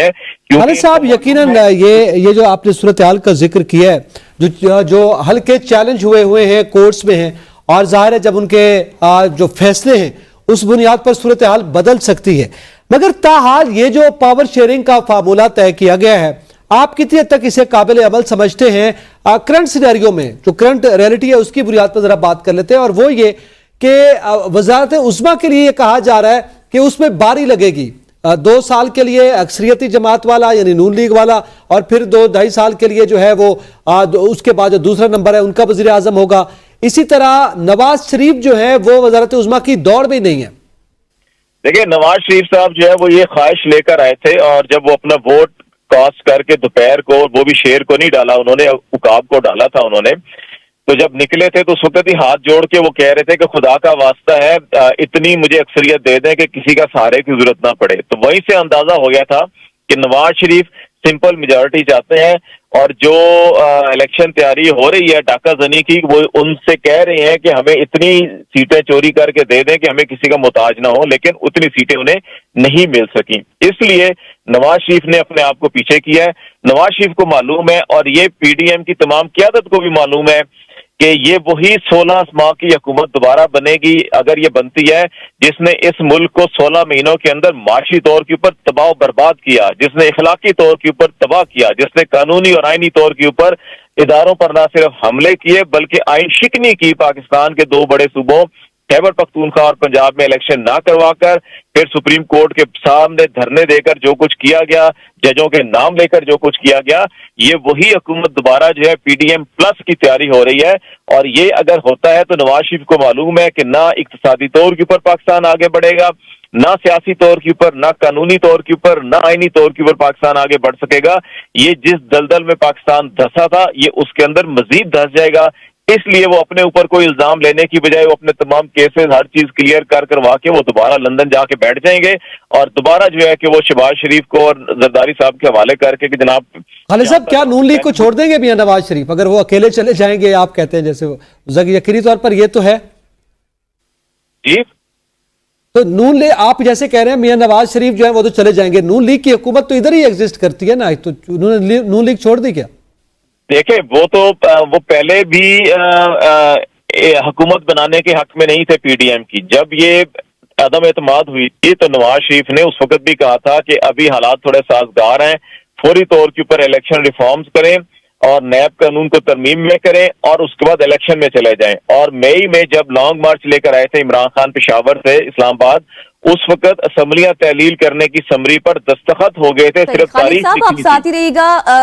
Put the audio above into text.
ہے خالد صاحب یقیناً یہ جو آپ نے صورتحال کا ذکر کیا ہے جو ہلکے چیلنج ہوئے ہیں کورٹس میں ہیں اور ظاہر ہے جب ان کے جو فیصلے ہیں اس بنیاد پر صورتحال بدل سکتی ہے، مگر تاحال یہ جو پاور شیئرنگ کا فارمولہ طے کیا گیا ہے آپ کتنی حد تک اسے قابل عمل سمجھتے ہیں؟ کرنٹ سینیریو میں جو کرنٹ ریئلٹی ہے اس کی بنیاد پر ذرا بات کر لیتے ہیں، اور وہ یہ کہ وزارت عظمیٰ کے لیے یہ کہا جا رہا ہے کہ اس میں باری لگے گی 2 سال کے لیے اکثریتی جماعت والا یعنی نون لیگ والا، اور پھر 2-2.5 سال کے لیے جو ہے وہ اس کے بعد جو دوسرا نمبر ہے ان کا وزیر اعظم ہوگا۔ اسی طرح نواز شریف جو ہے وہ وزارت عظمیٰ کی دوڑ میں نہیں ہے۔ دیکھیں نواز شریف صاحب جو ہے وہ یہ خواہش لے کر آئے تھے، اور جب وہ اپنا ووٹ کاسٹ کر کے دوپہر کو، وہ بھی شیر کو نہیں ڈالا انہوں نے، عقاب کو ڈالا تھا انہوں نے، تو جب نکلے تھے تو اس وقت ہی ہاتھ جوڑ کے وہ کہہ رہے تھے کہ خدا کا واسطہ ہے اتنی مجھے اکثریت دے دیں کہ کسی کا سہارے کی ضرورت نہ پڑے۔ تو وہیں سے اندازہ ہو گیا تھا کہ نواز شریف سمپل میجورٹی چاہتے ہیں، اور جو الیکشن تیاری ہو رہی ہے ڈاکہ زنی کی، وہ ان سے کہہ رہے ہیں کہ ہمیں اتنی سیٹیں چوری کر کے دے دیں کہ ہمیں کسی کا محتاج نہ ہو، لیکن اتنی سیٹیں انہیں نہیں مل سکیں۔ اس لیے نواز شریف نے اپنے آپ کو پیچھے کیا ہے۔ نواز شریف کو معلوم ہے، اور یہ پی ڈی ایم کی تمام قیادت کو بھی معلوم ہے کہ یہ وہی 16 ماہ کی حکومت دوبارہ بنے گی اگر یہ بنتی ہے، جس نے اس ملک کو 16 مہینوں کے اندر معاشی طور کے اوپر تباہ و برباد کیا، جس نے اخلاقی طور کے اوپر تباہ کیا، جس نے قانونی اور آئینی طور کے اوپر اداروں پر نہ صرف حملے کیے بلکہ آئین شکنی کی پاکستان کے 2 بڑے صوبوں خیبر پختونخوا اور پنجاب میں الیکشن نہ کروا کر، پھر سپریم کورٹ کے سامنے دھرنے دے کر جو کچھ کیا گیا، ججوں کے نام لے کر جو کچھ کیا گیا، یہ وہی حکومت دوبارہ جو ہے پی ڈی ایم پلس کی تیاری ہو رہی ہے۔ اور یہ اگر ہوتا ہے تو نواز شریف کو معلوم ہے کہ نہ اقتصادی طور کے اوپر پاکستان آگے بڑھے گا، نہ سیاسی طور کے اوپر، نہ قانونی طور کے اوپر، نہ آئینی طور کے اوپر پاکستان آگے بڑھ سکے گا۔ یہ جس دلدل میں پاکستان دھسا تھا یہ اس کے اندر مزید دھس جائے گا۔ اس لیے وہ اپنے اوپر کوئی الزام لینے کی بجائے وہ اپنے تمام کیسز ہر چیز کلیئر کروا کے وہ دوبارہ لندن جا کے بیٹھ جائیں گے، اور دوبارہ جو ہے کہ وہ شہباز شریف کو اور زرداری صاحب کے حوالے کر کے کہ جناب خالد صاحب کیا نون لیگ کو چھوڑ دیں گے میاں نواز شریف اگر وہ اکیلے چلے جائیں گے؟ آپ کہتے ہیں جیسے وہ یقینی طور پر یہ تو ہے جی، تو نون لیگ آپ جیسے کہہ رہے ہیں میاں نواز شریف جو ہے وہ تو چلے جائیں گے، نون لیگ کی حکومت تو ادھر ہی ایگزسٹ کرتی ہے نا، تو انہوں نے نون لیگ چھوڑ دی کیا؟ دیکھیں وہ پہلے بھی حکومت بنانے کے حق میں نہیں تھے پی ڈی ایم کی۔ جب یہ عدم اعتماد ہوئی تھی تو نواز شریف نے اس وقت بھی کہا تھا کہ ابھی حالات تھوڑے سازگار ہیں، فوری طور کے اوپر الیکشن ریفارمز کریں اور نیب قانون کو ترمیم میں کریں اور اس کے بعد الیکشن میں چلے جائیں۔ اور مئی میں جب لانگ مارچ لے کر آئے تھے عمران خان پشاور سے اسلام آباد، اس وقت اسمبلیاں تحلیل کرنے کی سمری پر دستخط ہو گئے تھے، صرف خالد صاحب آپ ساتھ ہی رہیے گا۔